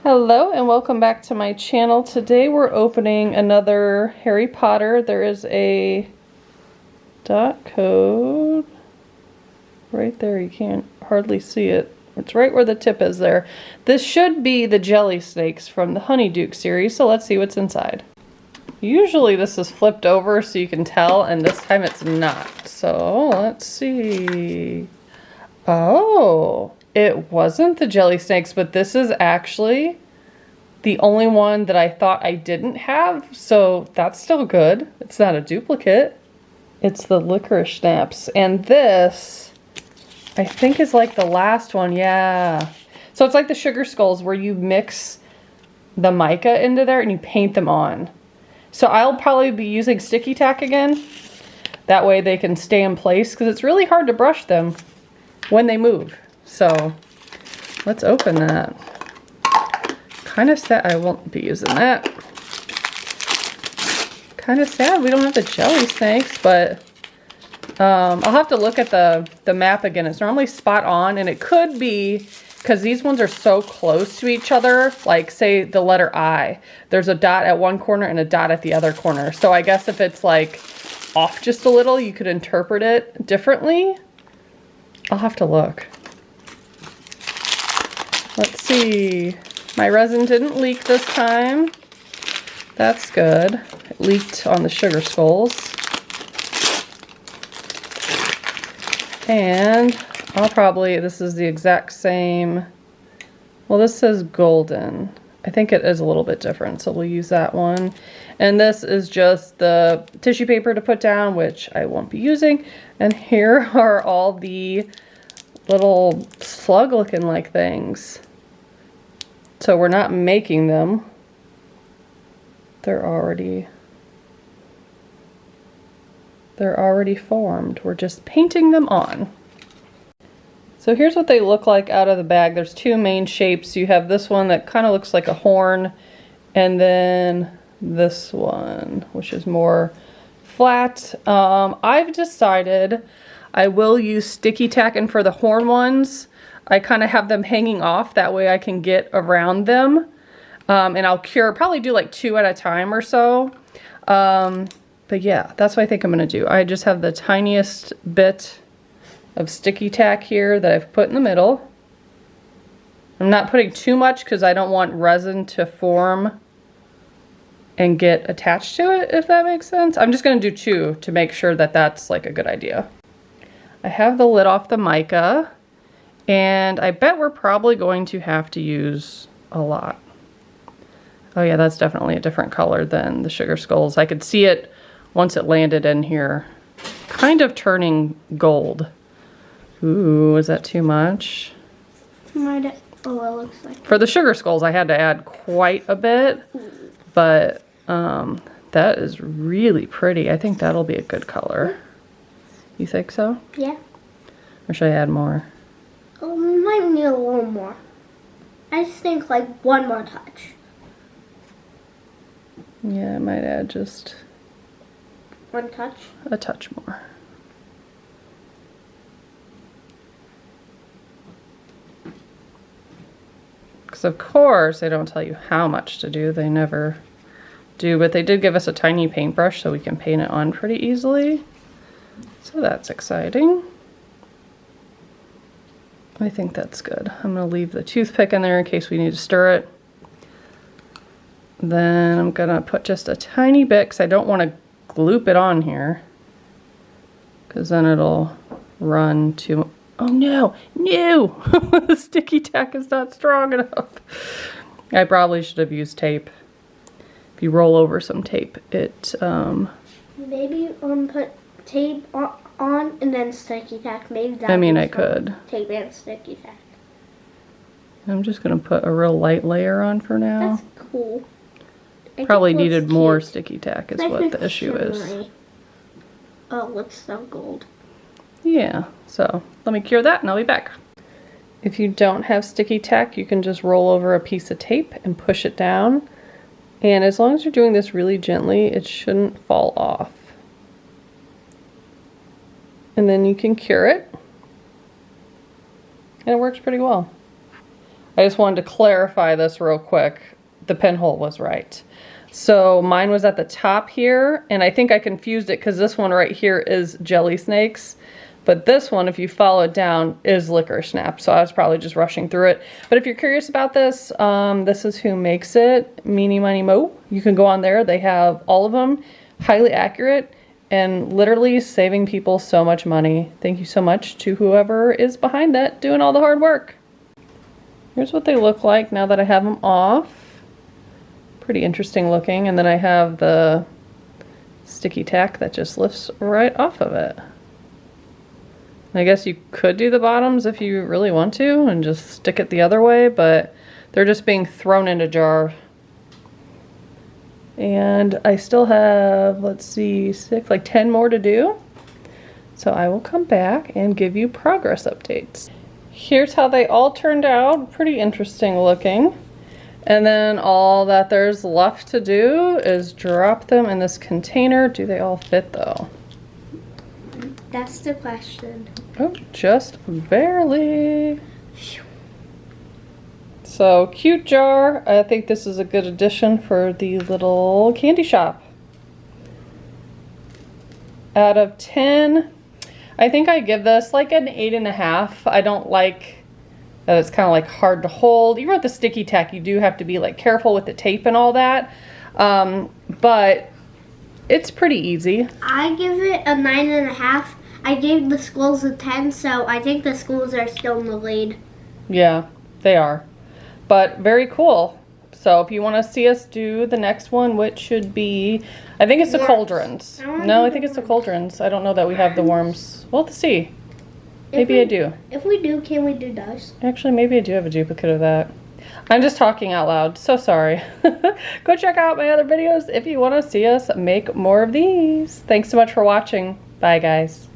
Hello and welcome back to my channel. Today we're opening another Harry Potter. There is a dot code right there. You can't hardly see it. It's right where the tip is there. This should be the jelly snakes from the Honeydukes series, so let's see what's inside. Usually this is flipped over so you can tell, and this time it's not. So let's see. Oh, it wasn't the jelly snakes, but this is actually the only one that I thought I didn't have, so that's still good. It's not a duplicate. It's the licorice snaps, and this, I think, is like the last one, yeah. So it's like the sugar skulls where you mix the mica into there and you paint them on. So I'll probably be using sticky tack again. That way they can stay in place, because it's really hard to brush them when they move. So let's open that. Kind of sad I won't be using that. Kind of sad we don't have the jelly snakes, but I'll have to look at the map again. It's normally spot on, and it could be because these ones are so close to each other. Like, say the letter I, there's a dot at one corner and a dot at the other corner. So I guess if it's like off just a little, you could interpret it differently. I'll have to look. Let's see. My resin didn't leak this time. That's good. It leaked on the sugar skulls. And I'll probably, this is the exact same. Well, this says golden. I think it is a little bit different, so we'll use that one. And this is just the tissue paper to put down, which I won't be using. And here are all the little slug looking like things. So we're not making them. They're already formed. We're just painting them on. So here's what they look like out of the bag. There's two main shapes. You have this one that kind of looks like a horn, and then this one, which is more flat. I've decided I will use sticky tack, and for the horn ones, I kind of have them hanging off. That way I can get around them. And I'll probably do like 2 at a time or so. But yeah, that's what I think I'm going to do. I just have the tiniest bit of sticky tack here that I've put in the middle. I'm not putting too much because I don't want resin to form and get attached to it, if that makes sense. I'm just going to do 2 to make sure that that's like a good idea. I have the lid off the mica, and I bet we're probably going to have to use a lot. Oh yeah, that's definitely a different color than the sugar skulls. I could see it once it landed in here, kind of turning gold. Ooh, is that too much? Oh, it looks like. For the sugar skulls, I had to add quite a bit, but that is really pretty. I think that'll be a good color. You think so? Yeah. Or should I add more? Oh, we might need a little more. I just think like one more touch. Yeah, I might add just one touch? A touch more. Because of course they don't tell you how much to do. They never do, but they did give us a tiny paintbrush so we can paint it on pretty easily. So that's exciting. I think that's good. I'm going to leave the toothpick in there in case we need to stir it. Then I'm going to put just a tiny bit because I don't want to gloop it on here, because then it'll run to, oh no, no! The sticky tack is not strong enough. I probably should have used tape. If you roll over some tape, it maybe put tape on and then sticky tack. Maybe that. I mean, I could. Tape and sticky tack. I'm just gonna put a real light layer on for now. That's cool. Probably needed more sticky tack is what the issue is. Oh, it's so gold. Yeah, so let me cure that and I'll be back. If you don't have sticky tack, you can just roll over a piece of tape and push it down. And as long as you're doing this really gently, it shouldn't fall off. And then you can cure it. And it works pretty well. I just wanted to clarify this real quick. The pinhole was right. So mine was at the top here, and I think I confused it because this one right here is jelly snakes. But this one, if you follow it down, is licorice snap. So I was probably just rushing through it. But if you're curious about this, this is who makes it, Meeny Miny Mo. You can go on there. They have all of them, highly accurate, and literally saving people so much money. Thank you so much to whoever is behind that, doing all the hard work. Here's what they look like now that I have them off. Pretty interesting looking. And then I have the sticky tack that just lifts right off of it. I guess you could do the bottoms if you really want to and just stick it the other way, but they're just being thrown in a jar. And I still have, let's see, 10 more to do. So I will come back and give you progress updates. Here's how they all turned out. Pretty interesting looking. And then all that there's left to do is drop them in this container. Do they all fit though? That's the question. Oh, just barely. So cute jar. I think this is a good addition for the little candy shop. Out of 10, I think I give this like an 8.5. I don't like that it's kind of like hard to hold. Even with the sticky tack, you do have to be like careful with the tape and all that. But it's pretty easy. I give it a 9.5. I gave the schools a 10, so I think the schools are still in the lead. Yeah, they are. But very cool. So if you want to see us do the next one, which should be, I think it's the cauldrons. No, I think it's the cauldrons. I don't know that we have the worms. We'll have to see. Maybe I do. If we do, can we do those? Actually, maybe I do have a duplicate of that. I'm just talking out loud. So sorry. Go check out my other videos if you want to see us make more of these. Thanks so much for watching. Bye, guys.